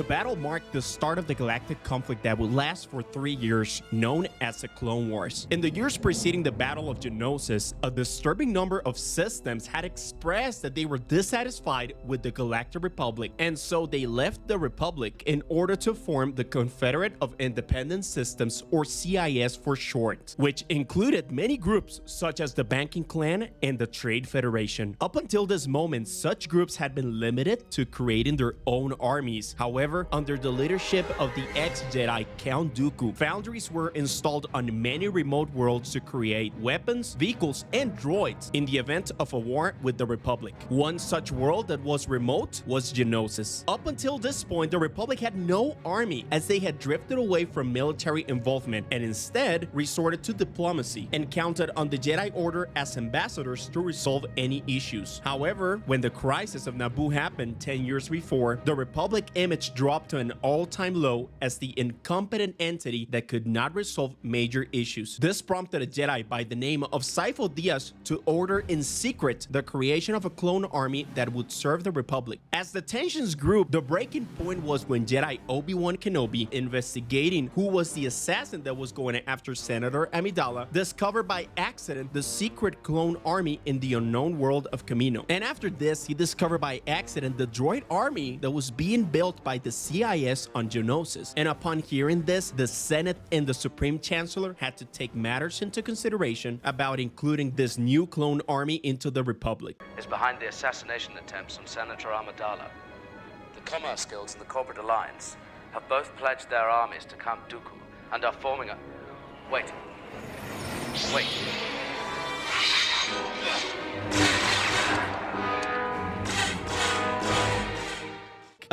The battle marked the start of the galactic conflict that would last for 3 years, known as the Clone Wars. In the years preceding the Battle of Geonosis, a disturbing number of systems had expressed that they were dissatisfied with the Galactic Republic, and so they left the Republic in order to form the Confederate of Independent Systems, or CIS for short, which included many groups such as the Banking Clan and the Trade Federation. Up until this moment, such groups had been limited to creating their own armies. However, under the leadership of the ex-Jedi Count Dooku, foundries were installed on many remote worlds to create weapons, vehicles, and droids in the event of a war with the Republic. One such world that was remote was Geonosis. Up until this point, the Republic had no army, as they had drifted away from military involvement and instead resorted to diplomacy and counted on the Jedi Order as ambassadors to resolve any issues. However, when the crisis of Naboo happened 10 years before, the Republic image dropped to an all-time low as the incompetent entity that could not resolve major issues. This prompted a Jedi by the name of Sifo Dyas to order in secret the creation of a clone army that would serve the Republic. As the tensions grew, the breaking point was when Jedi Obi-Wan Kenobi, investigating who was the assassin that was going after Senator Amidala, discovered by accident the secret clone army in the unknown world of Kamino. And after this, he discovered by accident the droid army that was being built by the CIS on Geonosis. And upon hearing this, the Senate and the Supreme Chancellor had to take matters into consideration about including this new clone army into the Republic. Is behind the assassination attempts on Senator Amidala. The Commerce Guilds and the Corporate Alliance have both pledged their armies to Count Dooku and are forming a... Wait.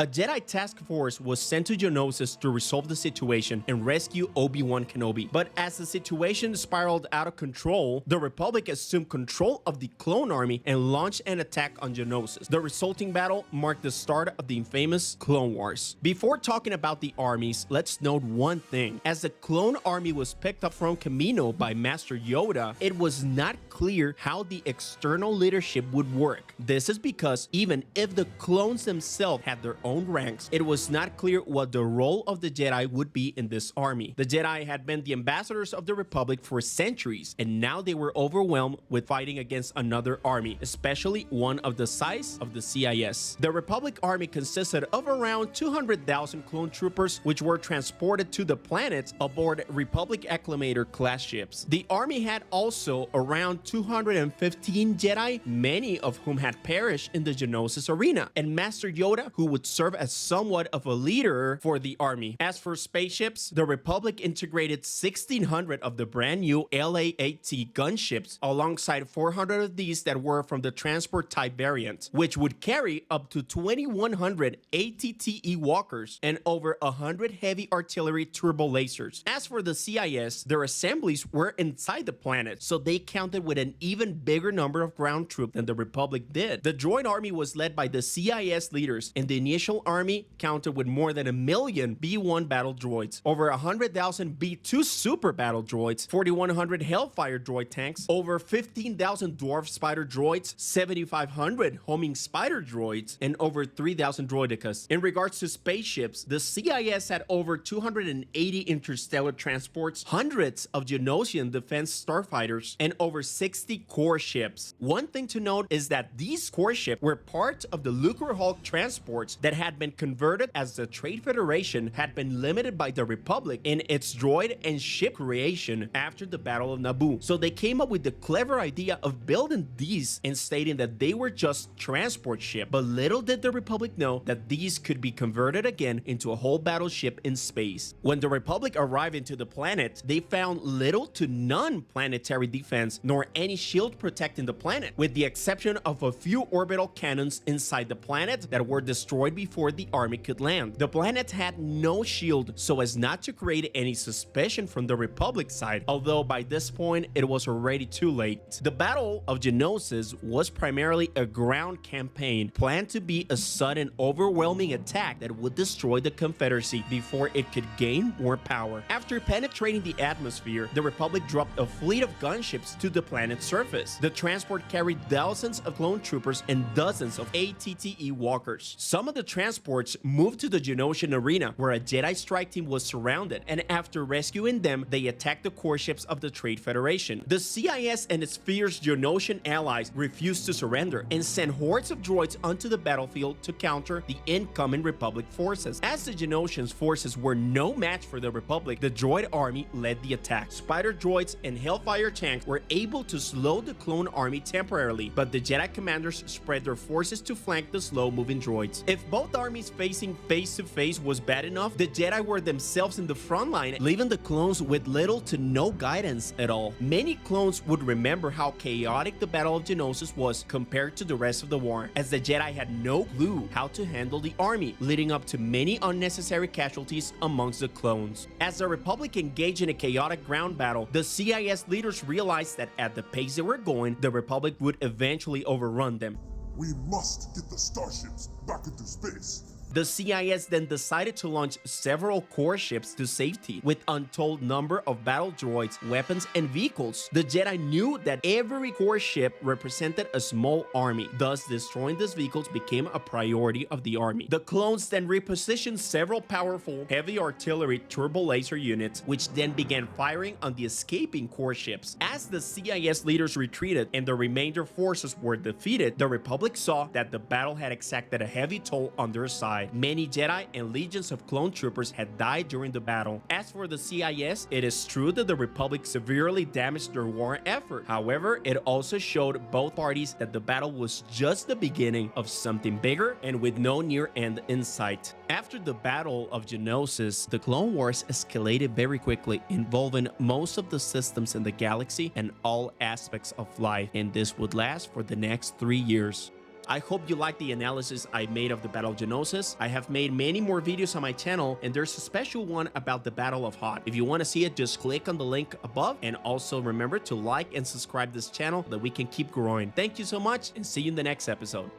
A Jedi task force was sent to Geonosis to resolve the situation and rescue Obi-Wan Kenobi. But as the situation spiraled out of control, the Republic assumed control of the clone army and launched an attack on Geonosis. The resulting battle marked the start of the infamous Clone Wars. Before talking about the armies, let's note one thing. As the clone army was picked up from Kamino by Master Yoda, it was not clear how the external leadership would work. This is because even if the clones themselves had their own ranks, it was not clear what the role of the Jedi would be in this army. The Jedi had been the ambassadors of the Republic for centuries, and now they were overwhelmed with fighting against another army, especially one of the size of the CIS. The Republic army consisted of around 200,000 clone troopers, which were transported to the planet aboard Republic Acclamator class ships. The army had also around 215 Jedi, many of whom had perished in the Geonosis arena, and Master Yoda, who would serve as somewhat of a leader for the army. As for spaceships, the Republic integrated 1,600 of the brand new LA-8T gunships alongside 400 of these that were from the transport type variant, which would carry up to 2,100 ATTE walkers and over 100 heavy artillery turbo lasers. As for the CIS, their assemblies were inside the planet, so they counted with an even bigger number of ground troops than the Republic did. The droid army was led by the CIS leaders, and the initial army counted with more than 1 million B-1 battle droids, over 100,000 B-2 super battle droids, 4,100 Hellfire droid tanks, over 15,000 dwarf spider droids, 7,500 homing spider droids, and over 3,000 droidicas. In regards to spaceships, the CIS had over 280 interstellar transports, hundreds of Geonosian defense starfighters, and over 60 core ships. One thing to note is that these core ships were part of the Lucre Hulk transports that had been converted as the Trade Federation had been limited by the Republic in its droid and ship creation after the Battle of Naboo. So they came up with the clever idea of building these and stating that they were just transport ships. But little did the Republic know that these could be converted again into a whole battleship in space. When the Republic arrived into the planet, they found little to none planetary defense nor any shield protecting the planet, with the exception of a few orbital cannons inside the planet that were destroyed before the army could land. The planet had no shield so as not to create any suspicion from the Republic side, although by this point it was already too late. The Battle of Geonosis was primarily a ground campaign planned to be a sudden, overwhelming attack that would destroy the Confederacy before it could gain more power. After penetrating the atmosphere, the Republic dropped a fleet of gunships to the planet's surface. The transport carried thousands of clone troopers and dozens of ATTE walkers. Some of the transports moved to the Geonosian arena, where a Jedi strike team was surrounded, and after rescuing them, they attacked the core ships of the Trade Federation. The CIS and its fierce Geonosian allies refused to surrender and sent hordes of droids onto the battlefield to counter the incoming Republic forces. As the Geonosians' forces were no match for the Republic, the droid army led the attack. Spider droids and Hellfire tanks were able to slow the clone army temporarily, but the Jedi commanders spread their forces to flank the slow-moving droids. If both armies facing face-to-face was bad enough, the Jedi were themselves in the front line, leaving the clones with little to no guidance at all. Many clones would remember how chaotic the Battle of Geonosis was compared to the rest of the war, as the Jedi had no clue how to handle the army, leading up to many unnecessary casualties amongst the clones. As the Republic engaged in a chaotic ground battle, the CIS leaders realized that at the pace they were going, the Republic would eventually overrun them. We must get the starships back into space. The CIS then decided to launch several core ships to safety with untold number of battle droids, weapons, and vehicles. The Jedi knew that every core ship represented a small army, thus destroying these vehicles became a priority of the army. The clones then repositioned several powerful heavy artillery turbo laser units, which then began firing on the escaping core ships. As the CIS leaders retreated and the remainder forces were defeated, the Republic saw that the battle had exacted a heavy toll on their side. Many Jedi and legions of clone troopers had died during the battle. As for the CIS, it is true that the Republic severely damaged their war effort. However, it also showed both parties that the battle was just the beginning of something bigger and with no near end in sight. After the Battle of Geonosis, the Clone Wars escalated very quickly, involving most of the systems in the galaxy and all aspects of life, and this would last for the next 3 years. I hope you liked the analysis I made of the Battle of Geonosis. I have made many more videos on my channel, and there's a special one about the Battle of Hoth. If you want to see it, just click on the link above, and also remember to like and subscribe this channel so that we can keep growing. Thank you so much, and see you in the next episode.